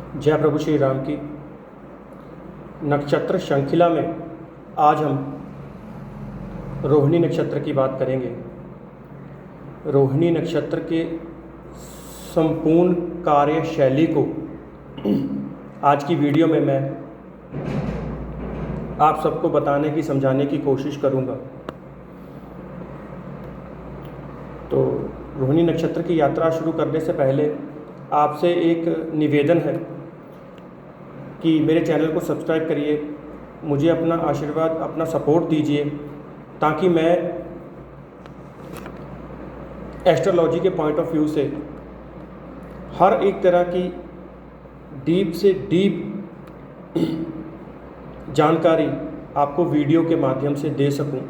जय प्रभु श्री राम की। नक्षत्र श्रृंखला में आज हम रोहिणी नक्षत्र की बात करेंगे। रोहिणी नक्षत्र के संपूर्ण कार्यशैली को आज की वीडियो में मैं आप सबको बताने की, समझाने की कोशिश करूंगा। तो रोहिणी नक्षत्र की यात्रा शुरू करने से पहले आपसे एक निवेदन है कि मेरे चैनल को सब्सक्राइब करिए, मुझे अपना आशीर्वाद, अपना सपोर्ट दीजिए, ताकि मैं एस्ट्रोलॉजी के पॉइंट ऑफ व्यू से हर एक तरह की डीप से डीप जानकारी आपको वीडियो के माध्यम से दे सकूं,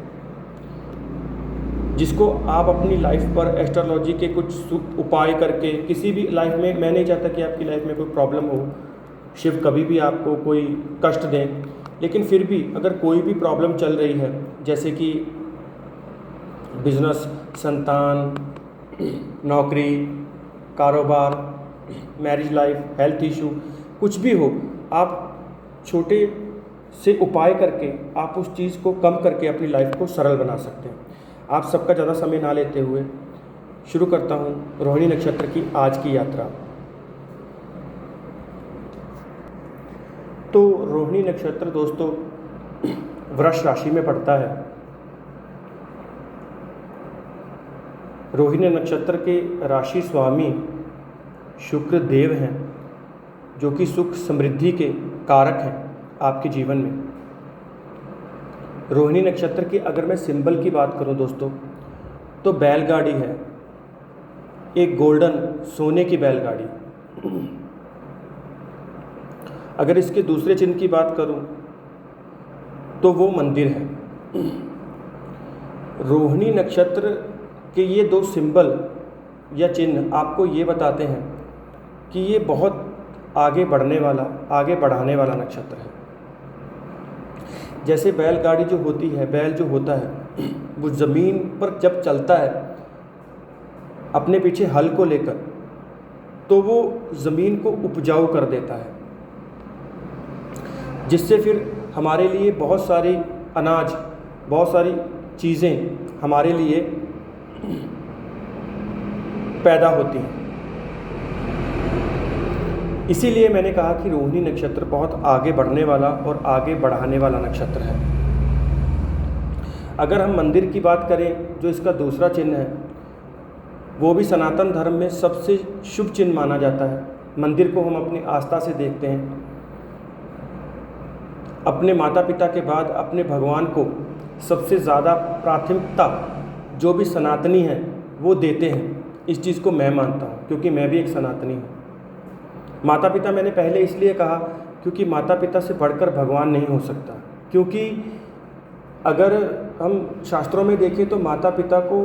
जिसको आप अपनी लाइफ पर एस्ट्रोलॉजी के कुछ उपाय करके किसी भी लाइफ में, मैं नहीं चाहता कि आपकी लाइफ में कोई प्रॉब्लम हो, शिव कभी भी आपको कोई कष्ट दें, लेकिन फिर भी अगर कोई भी प्रॉब्लम चल रही है, जैसे कि बिजनेस, संतान, नौकरी, कारोबार, मैरिज लाइफ, हेल्थ इशू, कुछ भी हो, आप छोटे से उपाय करके आप उस चीज़ को कम करके अपनी लाइफ को सरल बना सकते हैं। आप सबका ज़्यादा समय ना लेते हुए शुरू करता हूँ रोहिणी नक्षत्र की आज की यात्रा। तो रोहिणी नक्षत्र दोस्तों वृष राशि में पड़ता है। रोहिणी नक्षत्र के राशि स्वामी शुक्र देव हैं, जो कि सुख समृद्धि के कारक हैं आपके जीवन में। रोहिणी नक्षत्र की अगर मैं सिंबल की बात करूं दोस्तों, तो बैलगाड़ी है, एक गोल्डन सोने की बैलगाड़ी। अगर इसके दूसरे चिन्ह की बात करूं तो वो मंदिर है। रोहिणी नक्षत्र के ये दो सिंबल या चिन्ह आपको ये बताते हैं कि ये बहुत आगे बढ़ने वाला, आगे बढ़ाने वाला नक्षत्र है। जैसे बैलगाड़ी जो होती है, बैल जो होता है वो ज़मीन पर जब चलता है अपने पीछे हल को लेकर, तो वो ज़मीन को उपजाऊ कर देता है, जिससे फिर हमारे लिए बहुत सारी अनाज, बहुत सारी चीज़ें हमारे लिए पैदा होती हैं। इसीलिए मैंने कहा कि रोहिणी नक्षत्र बहुत आगे बढ़ने वाला और आगे बढ़ाने वाला नक्षत्र है। अगर हम मंदिर की बात करें, जो इसका दूसरा चिन्ह है, वो भी सनातन धर्म में सबसे शुभ चिन्ह माना जाता है। मंदिर को हम अपनी आस्था से देखते हैं। अपने माता पिता के बाद अपने भगवान को सबसे ज़्यादा प्राथमिकता जो भी सनातनी है वो देते हैं। इस चीज़ को मैं मानता हूँ, क्योंकि मैं भी एक सनातनी हूँ। माता पिता मैंने पहले इसलिए कहा क्योंकि माता पिता से बढ़कर भगवान नहीं हो सकता। क्योंकि अगर हम शास्त्रों में देखें तो माता पिता को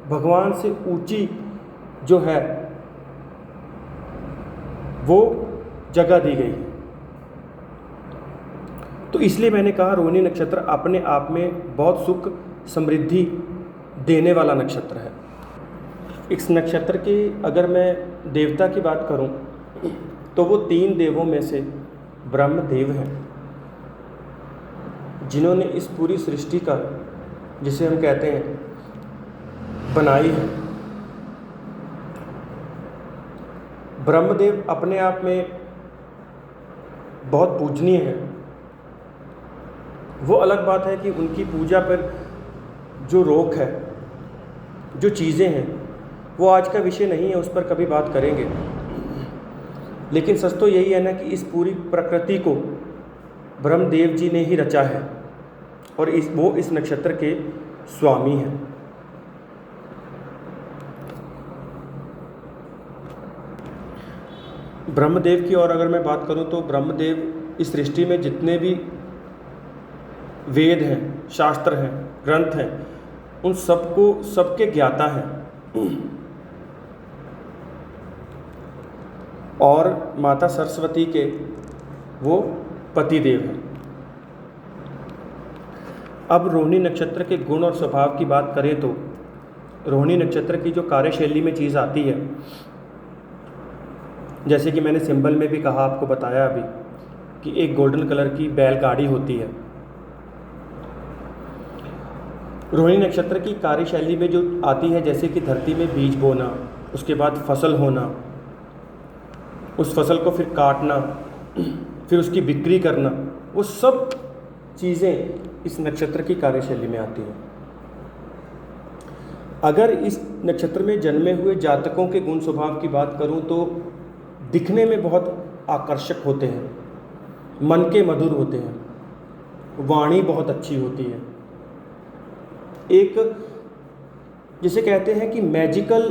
भगवान से ऊंची जो है वो जगह दी गई है। तो इसलिए मैंने कहा रोहिणी नक्षत्र अपने आप में बहुत सुख समृद्धि देने वाला नक्षत्र है। इस नक्षत्र की अगर मैं देवता की बात करूं तो वो 3 देवों में से ब्रह्मदेव हैं, जिन्होंने इस पूरी सृष्टि का, जिसे हम कहते हैं, बनाई है। ब्रह्मदेव अपने आप में बहुत पूजनीय है। वो अलग बात है कि उनकी पूजा पर जो रोक है, जो चीज़ें हैं, वो आज का विषय नहीं है, उस पर कभी बात करेंगे। लेकिन सच तो यही है ना कि इस पूरी प्रकृति को ब्रह्मदेव जी ने ही रचा है और वो इस नक्षत्र के स्वामी हैं। ब्रह्मदेव की और अगर मैं बात करूं तो ब्रह्मदेव इस सृष्टि में जितने भी वेद हैं, शास्त्र हैं, ग्रंथ हैं, उन सबको, सबके ज्ञाता हैं। और माता सरस्वती के वो पतिदेव हैं। अब रोहिणी नक्षत्र के गुण और स्वभाव की बात करें तो रोहिणी नक्षत्र की जो कार्यशैली में चीज़ आती है जैसे कि मैंने सिंबल में भी कहा, आपको बताया अभी कि एक गोल्डन कलर की बैलगाड़ी होती है। रोहिणी नक्षत्र की कार्यशैली में जो आती है, जैसे कि धरती में बीज बोना, उसके बाद फसल होना, उस फसल को फिर काटना, फिर उसकी बिक्री करना, वो सब चीज़ें इस नक्षत्र की कार्यशैली में आती हैं। अगर इस नक्षत्र में जन्मे हुए जातकों के गुण स्वभाव की बात करूं तो दिखने में बहुत आकर्षक होते हैं, मन के मधुर होते हैं, वाणी बहुत अच्छी होती है, एक जिसे कहते हैं कि मैजिकल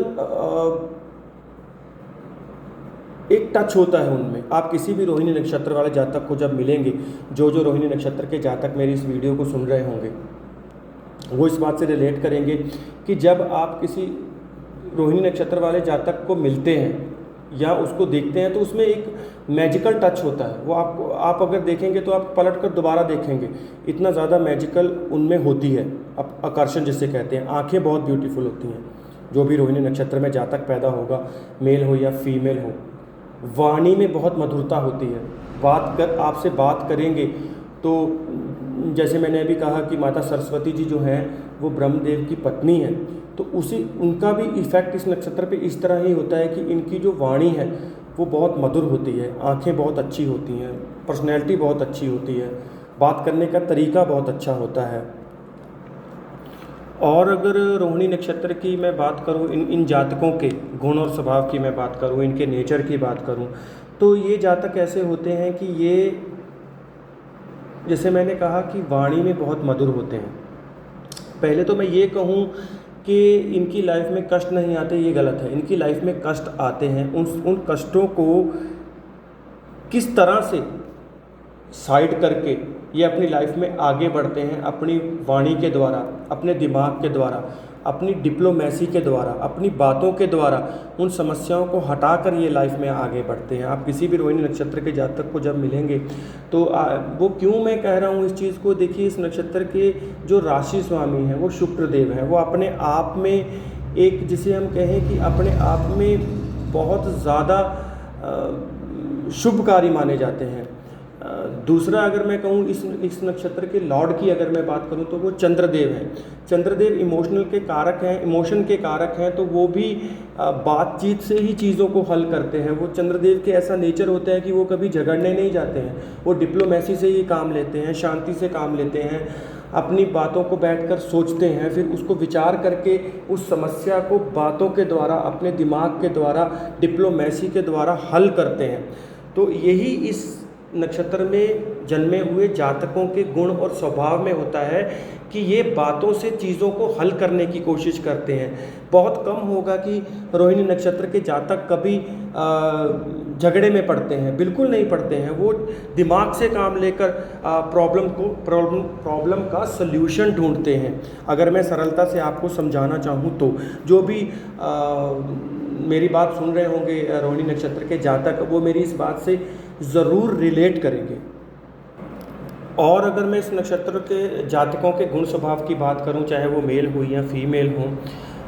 एक टच होता है उनमें। आप किसी भी रोहिणी नक्षत्र वाले जातक को जब मिलेंगे, जो रोहिणी नक्षत्र के जातक मेरी इस वीडियो को सुन रहे होंगे, वो इस बात से रिलेट करेंगे कि जब आप किसी रोहिणी नक्षत्र वाले जातक को मिलते हैं या उसको देखते हैं तो उसमें एक मैजिकल टच होता है। वो आप अगर देखेंगे तो आप पलट कर दोबारा देखेंगे, इतना ज़्यादा मैजिकल उनमें होती है, आकर्षण जिसे कहते हैं। आंखें बहुत ब्यूटीफुल होती हैं। जो भी रोहिणी नक्षत्र में जातक पैदा होगा, मेल हो या फीमेल हो, वाणी में बहुत मधुरता होती है। आपसे बात करेंगे तो जैसे मैंने अभी कहा कि माता सरस्वती जी जो हैं वो ब्रह्मदेव की पत्नी हैं, तो उनका भी इफ़ेक्ट इस नक्षत्र पे इस तरह ही होता है कि इनकी जो वाणी है वो बहुत मधुर होती है, आंखें बहुत अच्छी होती हैं, पर्सनैलिटी बहुत अच्छी होती है, बात करने का तरीका बहुत अच्छा होता है। और अगर रोहिणी नक्षत्र की मैं बात करूं, इन जातकों के गुण और स्वभाव की मैं बात करूं, इनके नेचर की बात करूं, तो ये जातक ऐसे होते हैं कि ये, जैसे मैंने कहा कि वाणी में बहुत मधुर होते हैं। पहले तो मैं ये कहूं कि इनकी लाइफ में कष्ट नहीं आते, ये गलत है। इनकी लाइफ में कष्ट आते हैं। उन कष्टों को किस तरह से साइड करके ये अपनी लाइफ में आगे बढ़ते हैं, अपनी वाणी के द्वारा, अपने दिमाग के द्वारा, अपनी डिप्लोमेसी के द्वारा, अपनी बातों के द्वारा उन समस्याओं को हटाकर ये लाइफ में आगे बढ़ते हैं। आप किसी भी रोहिणी नक्षत्र के जातक को जब मिलेंगे तो वो क्यों मैं कह रहा हूँ इस चीज़ को, देखिए इस नक्षत्र के जो राशि स्वामी हैं वो शुक्रदेव हैं। वो अपने आप में एक, जिसे हम कहें कि अपने आप में बहुत ज़्यादा शुभकारी माने जाते हैं। दूसरा अगर मैं कहूँ इस नक्षत्र के लॉर्ड की अगर मैं बात करूँ तो वो चंद्रदेव हैं। चंद्रदेव इमोशनल के कारक हैं, इमोशन के कारक हैं, तो वो भी बातचीत से ही चीज़ों को हल करते हैं। वो चंद्रदेव के ऐसा नेचर होता है कि वो कभी झगड़ने नहीं जाते हैं, वो डिप्लोमेसी से ही काम लेते हैं, शांति से काम लेते हैं, अपनी बातों को बैठकर सोचते हैं, फिर उसको विचार करके उस समस्या को बातों के द्वारा, अपने दिमाग के द्वारा, डिप्लोमेसी के द्वारा हल करते हैं। तो यही इस नक्षत्र में जन्मे हुए जातकों के गुण और स्वभाव में होता है कि ये बातों से चीज़ों को हल करने की कोशिश करते हैं। बहुत कम होगा कि रोहिणी नक्षत्र के जातक कभी झगड़े में पड़ते हैं, बिल्कुल नहीं पड़ते हैं। वो दिमाग से काम लेकर प्रॉब्लम का सल्यूशन ढूंढते हैं। अगर मैं सरलता से आपको समझाना चाहूँ तो जो भी मेरी बात सुन रहे होंगे रोहिणी नक्षत्र के जातक, वो मेरी इस बात से ज़रूर रिलेट करेंगे। और अगर मैं इस नक्षत्र के जातकों के गुण स्वभाव की बात करूं, चाहे वो मेल हो या फीमेल हो,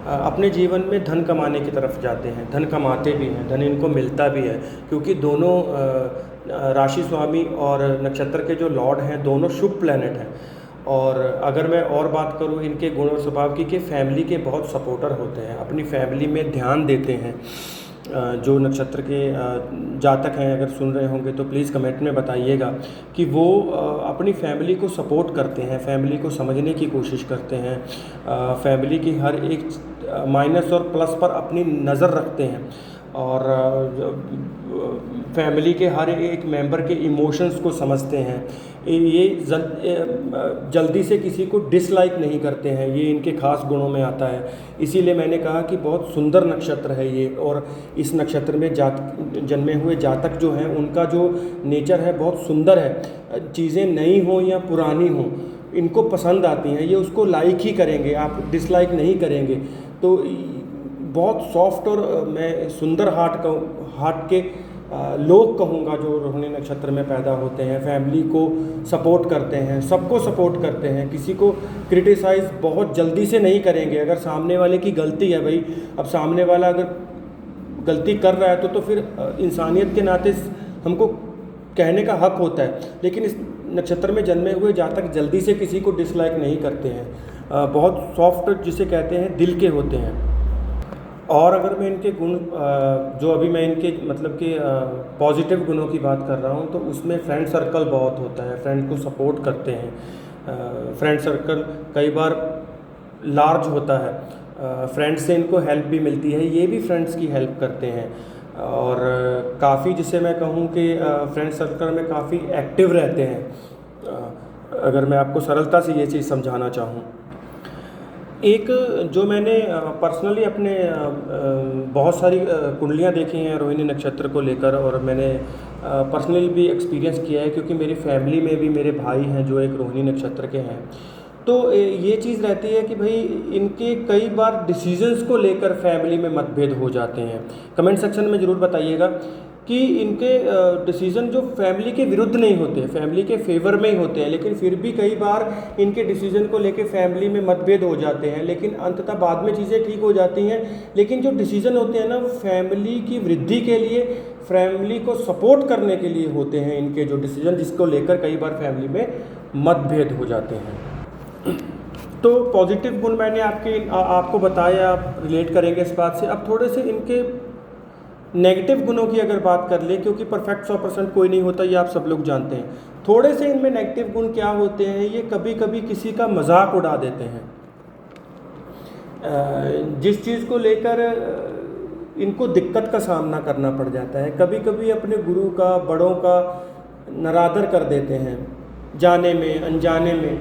अपने जीवन में धन कमाने की तरफ जाते हैं, धन कमाते भी हैं, धन इनको मिलता भी है, क्योंकि दोनों राशि स्वामी और नक्षत्र के जो लॉर्ड हैं दोनों शुभ प्लैनेट हैं। और अगर मैं और बात करूं इनके गुण और स्वभाव की, कि फैमिली के बहुत सपोर्टर होते हैं, अपनी फैमिली में ध्यान देते हैं। जो नक्षत्र के जातक हैं अगर सुन रहे होंगे तो प्लीज़ कमेंट में बताइएगा कि वो अपनी फैमिली को सपोर्ट करते हैं, फैमिली को समझने की कोशिश करते हैं, फैमिली की हर एक माइनस और प्लस पर अपनी नज़र रखते हैं, और फैमिली के हर एक मेंबर के इमोशंस को समझते हैं। ये जल्दी से किसी को डिसलाइक नहीं करते हैं, ये इनके खास गुणों में आता है। इसीलिए मैंने कहा कि बहुत सुंदर नक्षत्र है ये। और इस नक्षत्र में जन्मे हुए जातक जो हैं उनका जो नेचर है बहुत सुंदर है। चीज़ें नई हों या पुरानी हों, इनको पसंद आती हैं, ये उसको लाइक ही करेंगे, आप डिसलाइक नहीं करेंगे। तो बहुत सॉफ्ट और मैं सुंदर हार्ट के लोग कहूँगा जो रोहिणी नक्षत्र में पैदा होते हैं। फैमिली को सपोर्ट करते हैं, सबको सपोर्ट करते हैं, किसी को क्रिटिसाइज़ बहुत जल्दी से नहीं करेंगे। अगर सामने वाले की गलती है भाई, अब सामने वाला अगर गलती कर रहा है तो फिर इंसानियत के नाते हमको कहने का हक होता है। लेकिन इस नक्षत्र में जन्मे हुए जातक जल्दी से किसी को डिसलाइक नहीं करते हैं, बहुत सॉफ्ट जिसे कहते हैं दिल के होते हैं। और अगर मैं इनके गुण जो अभी मैं इनके मतलब कि पॉजिटिव गुणों की बात कर रहा हूँ, तो उसमें फ्रेंड सर्कल बहुत होता है, फ्रेंड को सपोर्ट करते हैं। फ्रेंड सर्कल कई बार लार्ज होता है, फ्रेंड्स से इनको हेल्प भी मिलती है, ये भी फ्रेंड्स की हेल्प करते हैं। और काफ़ी जिसे मैं कहूँ कि फ्रेंड सर्कल में काफ़ी एक्टिव रहते हैं, अगर मैं आपको सरलता से ये चीज़ समझाना चाहूँ। एक जो मैंने पर्सनली अपने बहुत सारी कुंडलियाँ देखी हैं रोहिणी नक्षत्र को लेकर, और मैंने पर्सनली भी एक्सपीरियंस किया है, क्योंकि मेरी फैमिली में भी मेरे भाई हैं जो एक रोहिणी नक्षत्र के हैं। तो ये चीज़ रहती है कि भाई इनके कई बार डिसीजंस को लेकर फैमिली में मतभेद हो जाते हैं। कमेंट सेक्शन में ज़रूर बताइएगा कि इनके डिसीज़न जो फैमिली के विरुद्ध नहीं होते, फैमिली के फेवर में ही होते हैं, लेकिन फिर भी कई बार इनके डिसीज़न को लेकर फैमिली में मतभेद हो जाते हैं, लेकिन अंततः बाद में चीज़ें ठीक हो जाती हैं। लेकिन जो डिसीज़न होते हैं ना, वो फैमिली की वृद्धि के लिए, फैमिली को सपोर्ट करने के लिए होते हैं इनके जो डिसीज़न, जिसको लेकर कई बार फैमिली में मतभेद हो जाते हैं। तो पॉजिटिव गुण मैंने आपको बताया, आप रिलेट करेंगे इस बात से। अब थोड़े से इनके नेगेटिव गुणों की अगर बात कर ले, क्योंकि परफेक्ट 100% कोई नहीं होता, ये आप सब लोग जानते हैं। थोड़े से इनमें नेगेटिव गुण क्या होते हैं, ये कभी कभी किसी का मजाक उड़ा देते हैं। जिस चीज़ को लेकर इनको दिक्कत का सामना करना पड़ जाता है, कभी कभी अपने गुरु का, बड़ों का नरादर कर देते हैं, जाने में अनजाने में।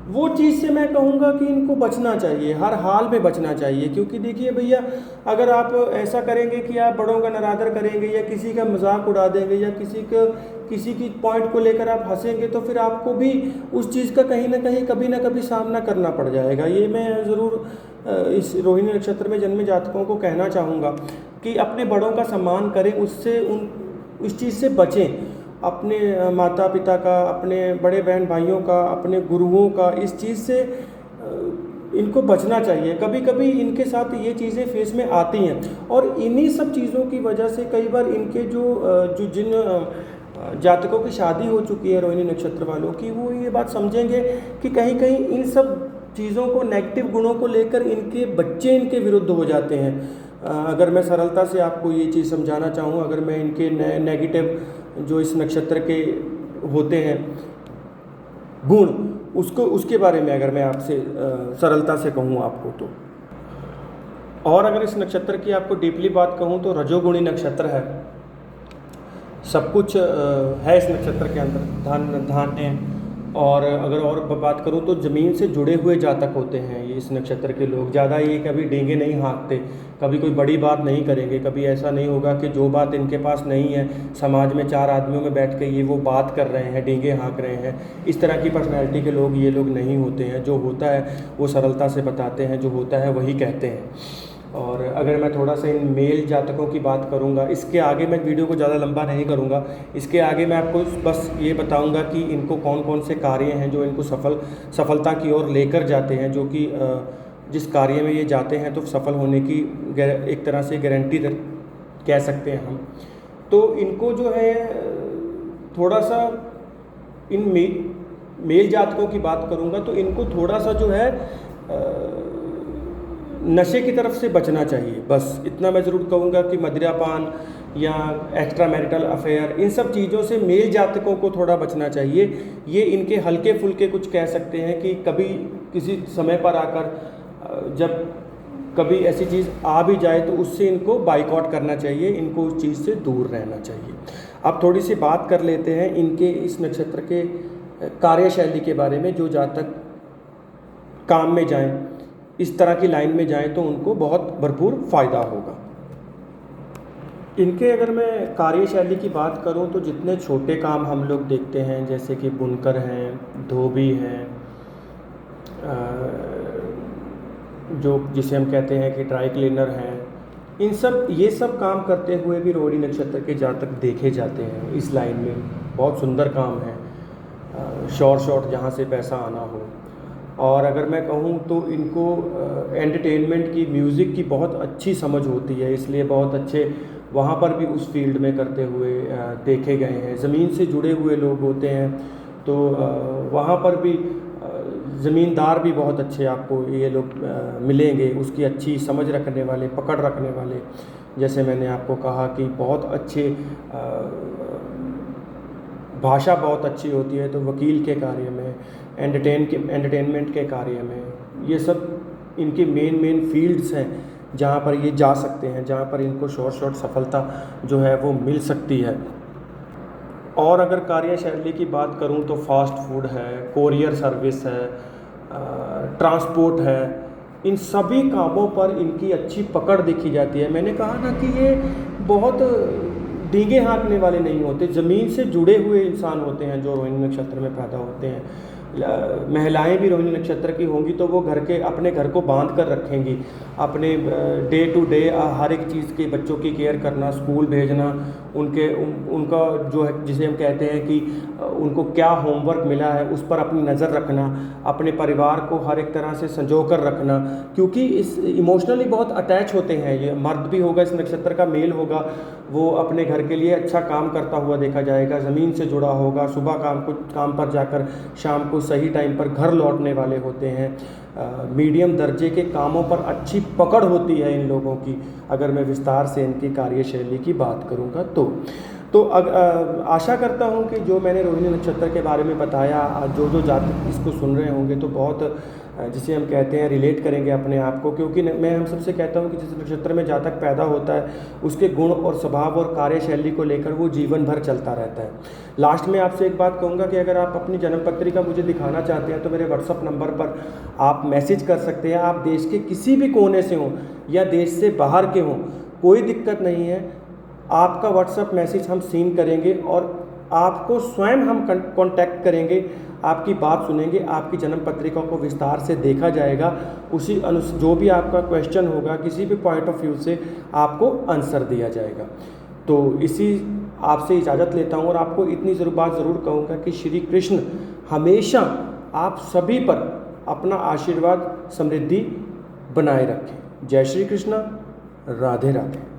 वो चीज़ से मैं कहूँगा कि इनको बचना चाहिए, हर हाल में बचना चाहिए। क्योंकि देखिए भैया, अगर आप ऐसा करेंगे कि आप बड़ों का नरादर करेंगे, या किसी का मजाक उड़ा देंगे, या किसी की पॉइंट को लेकर आप हंसेंगे, तो फिर आपको भी उस चीज़ का कहीं ना कहीं कभी ना कभी सामना करना पड़ जाएगा। ये मैं ज़रूर इस रोहिणी नक्षत्र में जन्मे जातकों को कहना चाहूँगा कि अपने बड़ों का सम्मान करें, उससे उस चीज़ से बचें। अपने माता पिता का, अपने बड़े बहन भाइयों का, अपने गुरुओं का, इस चीज़ से इनको बचना चाहिए। कभी कभी इनके साथ ये चीज़ें फेस में आती हैं, और इन्हीं सब चीज़ों की वजह से कई बार इनके जो जिन जातकों की शादी हो चुकी है रोहिणी नक्षत्र वालों की, वो ये बात समझेंगे कि कहीं कहीं इन सब चीज़ों को, नेगेटिव गुणों को लेकर इनके बच्चे इनके विरुद्ध हो जाते हैं। अगर मैं सरलता से आपको ये चीज़ समझाना चाहूँ, अगर मैं इनके नेगेटिव जो इस नक्षत्र के होते हैं गुण, उसके बारे में अगर मैं आपसे सरलता से कहूँ आपको तो, और अगर इस नक्षत्र की आपको डीपली बात कहूँ तो रजोगुणी नक्षत्र है। सब कुछ है इस नक्षत्र के अंदर, धान्य, और अगर और बात करूं तो ज़मीन से जुड़े हुए जातक होते हैं ये इस नक्षत्र के लोग। ज़्यादा ये कभी डींगे नहीं हाँकते, कभी कोई बड़ी बात नहीं करेंगे, कभी ऐसा नहीं होगा कि जो बात इनके पास नहीं है, समाज में 4 आदमियों में बैठ के ये वो बात कर रहे हैं, डींगे हाँक रहे हैं। इस तरह की पर्सनैलिटी के लोग ये लोग नहीं होते हैं। जो होता है वो सरलता से बताते हैं, जो होता है वही कहते हैं। और अगर मैं थोड़ा सा इन मेल जातकों की बात करूंगा, इसके आगे मैं वीडियो को ज़्यादा लंबा नहीं करूंगा, इसके आगे मैं आपको बस ये बताऊंगा कि इनको कौन कौन से कार्य हैं जो इनको सफलता की ओर लेकर जाते हैं, जो कि जिस कार्य में ये जाते हैं तो सफल होने की एक तरह से गारंटी कह सकते हैं हम। तो इनको जो है थोड़ा सा इन मेल जातकों की बात करूंगा तो इनको थोड़ा सा जो है नशे की तरफ से बचना चाहिए। बस इतना मैं ज़रूर कहूँगा कि मदिरापान या एक्स्ट्रा मैरिटल अफेयर, इन सब चीज़ों से मेल जातकों को थोड़ा बचना चाहिए। ये इनके हल्के फुल्के कुछ कह सकते हैं कि कभी किसी समय पर आकर जब कभी ऐसी चीज़ आ भी जाए तो उससे इनको बाइकआउट करना चाहिए, इनको उस चीज़ से दूर रहना चाहिए। अब थोड़ी सी बात कर लेते हैं इनके इस नक्षत्र के कार्यशैली के बारे में। जो जातक काम में जाएं, इस तरह की लाइन में जाएं तो उनको बहुत भरपूर फ़ायदा होगा। इनके अगर मैं कार्यशैली की बात करूं तो जितने छोटे काम हम लोग देखते हैं, जैसे कि बुनकर हैं, धोबी हैं, जो जिसे हम कहते हैं कि ड्राई क्लीनर हैं, ये सब काम करते हुए भी रोहिणी नक्षत्र के जातक देखे जाते हैं इस लाइन में। बहुत सुंदर काम है, शॉर्ट जहाँ से पैसा आना हो। और अगर मैं कहूँ तो इनको एंटरटेनमेंट की, म्यूज़िक की बहुत अच्छी समझ होती है, इसलिए बहुत अच्छे वहाँ पर भी उस फील्ड में करते हुए देखे गए हैं। ज़मीन से जुड़े हुए लोग होते हैं तो वहाँ पर भी ज़मींदार भी बहुत अच्छे आपको ये लोग मिलेंगे, उसकी अच्छी समझ रखने वाले, पकड़ रखने वाले। जैसे मैंने आपको कहा कि बहुत अच्छे भाषा बहुत अच्छी होती है, तो वकील के कार्य में, एंटरटेनमेंट के कार्य में, ये सब इनके मेन फील्ड्स हैं जहाँ पर ये जा सकते हैं, जहाँ पर इनको शॉर्ट सफलता जो है वो मिल सकती है। और अगर कार्यशैली की बात करूं तो फास्ट फूड है, कोरियर सर्विस है, ट्रांसपोर्ट है, इन सभी कामों पर इनकी अच्छी पकड़ देखी जाती है। मैंने कहा ना कि ये बहुत डींगे हाँकने वाले नहीं होते, ज़मीन से जुड़े हुए इंसान होते हैं जो रोहिणी नक्षत्र में पैदा होते हैं। महिलाएं भी रोहिणी नक्षत्र की होंगी तो वो अपने घर को बांध कर रखेंगी, अपने डे टू डे हर एक चीज़ के, बच्चों की केयर करना, स्कूल भेजना, उनका जो है जिसे हम कहते हैं कि उनको क्या होमवर्क मिला है उस पर अपनी नज़र रखना, अपने परिवार को हर एक तरह से संजो कर रखना, क्योंकि इस इमोशनली बहुत अटैच होते हैं। ये मर्द भी होगा, इस नक्षत्र का मेल होगा, वो अपने घर के लिए अच्छा काम करता हुआ देखा जाएगा, ज़मीन से जुड़ा होगा, सुबह काम पर जाकर शाम को सही टाइम पर घर लौटने वाले होते हैं। मीडियम दर्जे के कामों पर अच्छी पकड़ होती है इन लोगों की, अगर मैं विस्तार से इनकी कार्यशैली की बात करूँगा तो आशा करता हूँ कि जो मैंने रोहिणी नक्षत्र के बारे में बताया, जो जातक इसको सुन रहे होंगे तो बहुत जिसे हम कहते हैं रिलेट करेंगे अपने आप को, क्योंकि मैं हम सबसे कहता हूँ कि जिस नक्षत्र में जातक पैदा होता है उसके गुण और स्वभाव और कार्यशैली को लेकर वो जीवन भर चलता रहता है। लास्ट में आपसे एक बात कहूँगा कि अगर आप अपनी जन्म पत्रिका मुझे दिखाना चाहते हैं तो मेरे व्हाट्सअप नंबर पर आप मैसेज कर सकते हैं। आप देश के किसी भी कोने से हों या देश से बाहर के हों, कोई दिक्कत नहीं है, आपका व्हाट्सअप मैसेज हम सीन करेंगे और आपको स्वयं हम कांटेक्ट करेंगे, आपकी बात सुनेंगे, आपकी जन्म पत्रिका को विस्तार से देखा जाएगा, उसी जो भी आपका क्वेश्चन होगा किसी भी पॉइंट ऑफ व्यू से आपको आंसर दिया जाएगा। तो इसी आपसे इजाज़त लेता हूँ और आपको इतनी बात ज़रूर कहूँगा कि श्री कृष्ण हमेशा आप सभी पर अपना आशीर्वाद, समृद्धि बनाए रखें। जय श्री कृष्ण, राधे राधे।